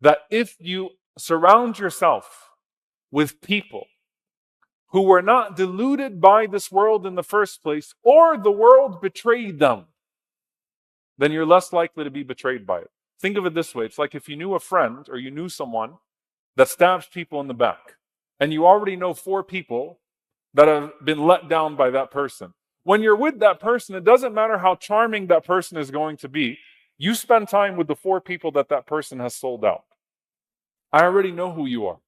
that if you surround yourself with people who were not deluded by this world in the first place, or the world betrayed them, then you're less likely to be betrayed by it. Think of it this way. It's like if you knew a friend or you knew someone that stabs people in the back, and you already know 4 people that have been let down by that person. When you're with that person, it doesn't matter how charming that person is going to be. You spend time with the 4 people that that person has sold out. I already know who you are.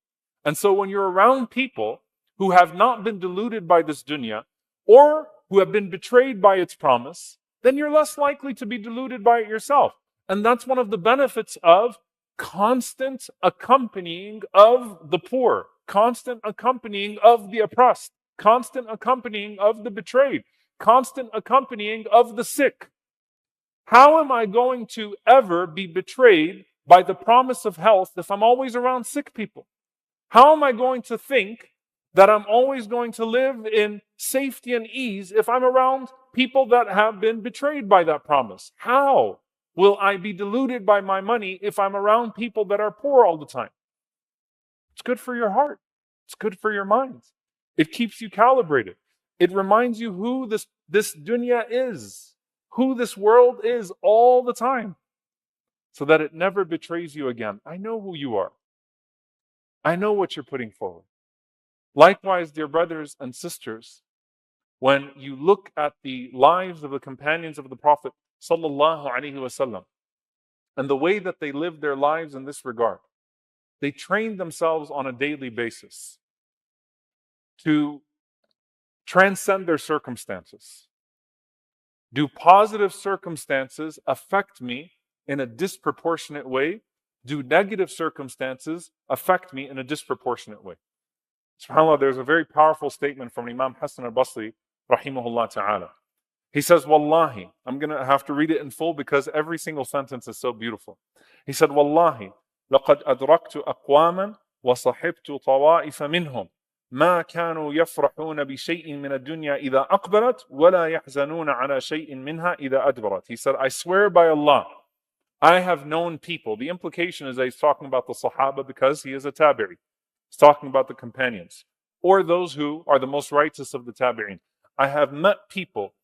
And so when you're around people who have not been deluded by this dunya, or who have been betrayed by its promise, then you're less likely to be deluded by it yourself. And that's one of the benefits of constant accompanying of the poor, constant accompanying of the oppressed, constant accompanying of the betrayed, constant accompanying of the sick. How am I going to ever be betrayed by the promise of health if I'm always around sick people? How am I going to think that I'm always going to live in safety and ease if I'm around people that have been betrayed by that promise? How will I be deluded by my money if I'm around people that are poor all the time? It's good for your heart. It's good for your mind. It keeps you calibrated. It reminds you who this dunya is, who this world is all the time, so that it never betrays you again. I know who you are. I know what you're putting forward. Likewise, dear brothers and sisters, when you look at the lives of the companions of the Prophet sallallahu alaihi wasallam and the way that they lived their lives in this regard, they trained themselves on a daily basis to transcend their circumstances. Do positive circumstances affect me in a disproportionate way? Do negative circumstances affect me in a disproportionate way? SubhanAllah, there's a very powerful statement from Imam Hassan al-Basri, rahimahullah ta'ala. He says, Wallahi, I'm going to have to read it in full because every single sentence is so beautiful. He said, Wallahi, لَقَدْ أَدْرَكْتُ أَقْوَامًا وَصَحِبْتُ طَوَائِفَ مِنْهُمْ ما كانوا يفرحون بشيء من الدنيا إذا أقبلت ولا يحزنون على شيء منها إذا أدبرت. He said, I swear by Allah, I have known people. The implication is that he's talking about the Sahaba because he is a tabi'i. He's talking about the companions, or those who are the most righteous of the tabi'in. I have met people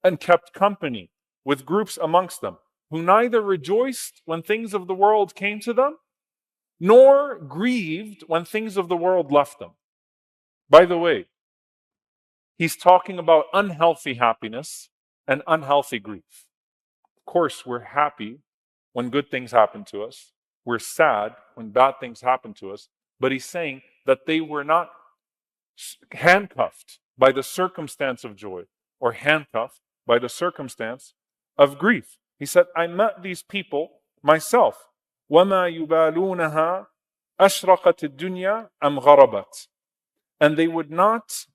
and kept company with groups amongst them who neither rejoiced when things of the world came to them, nor grieved when things of the world left them. By the way, he's talking about unhealthy happiness and unhealthy grief. Of course, we're happy when good things happen to us. We're sad when bad things happen to us. But he's saying that they were not handcuffed by the circumstance of joy or handcuffed by the circumstance of grief. He said, I met these people myself. وَمَا يُبَالُونَهَا أَشْرَقَتِ الدُّنْيَا أَمْ غَرَبَتْ. And they would not,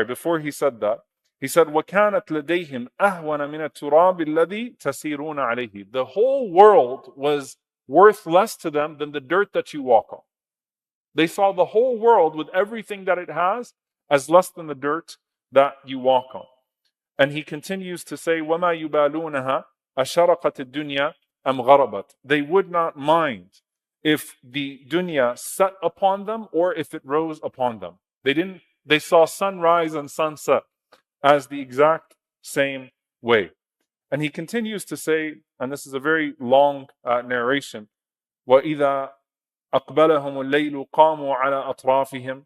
before he said that, he said, وَكَانَتْ لَدَيْهِمْ أَهْوَنَ مِنَ التُّرَابِ الَّذِي تَسِيرُونَ عَلَيْهِ. The whole world was worth less to them than the dirt that you walk on. They saw the whole world with everything that it has as less than the dirt that you walk on. And he continues to say, وَمَا يُبَالُونَهَا أَشَرَقَتِ الدُّنْيَا أَمْ غَرَبَتْ. They would not mind if the dunya set upon them or if it rose upon them. They saw sunrise and sunset as the exact same way. And he continues to say, and this is a very long narration, وَإِذَا أقبلهم الليل قاموا على أطرافهم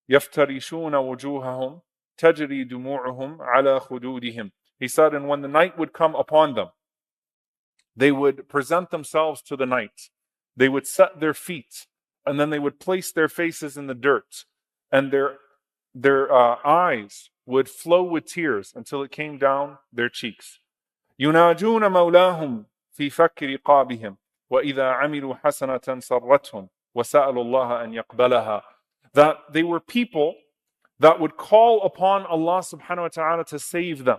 يفترشون وجوههم تجري دموعهم على خدودهم. He said, and when the night would come upon them, they would present themselves to the night. They would set their feet, and then they would place their faces in the dirt, and their eyes would flow with tears until it came down their cheeks. يناجون مولاهم في فك رقابهم وَإِذَا عَمِلُوا حَسَنَةً سَرَّتْهُمْ وَسَأَلُوا اللَّهَ أَنْ يَقْبَلَهَا. That they were people that would call upon Allah subhanahu wa ta'ala to save them.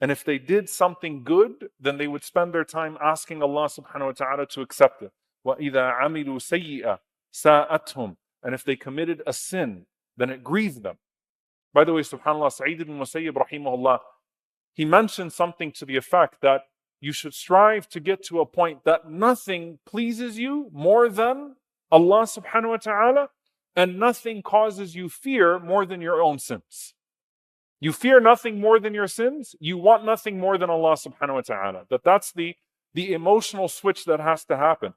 And if they did something good, then they would spend their time asking Allah subhanahu wa ta'ala to accept it. وَإِذَا عَمِلُوا سَيِّئًا سَاءَتْهُمْ. And if they committed a sin, then it grieved them. By the way, subhanAllah, Sa'id ibn Musayyib rahimahullah, he mentioned something to the effect that you should strive to get to a point that nothing pleases you more than Allah subhanahu wa ta'ala, and nothing causes you fear more than your own sins. You fear nothing more than your sins. You want nothing more than Allah subhanahu wa ta'ala. That's the emotional switch that has to happen.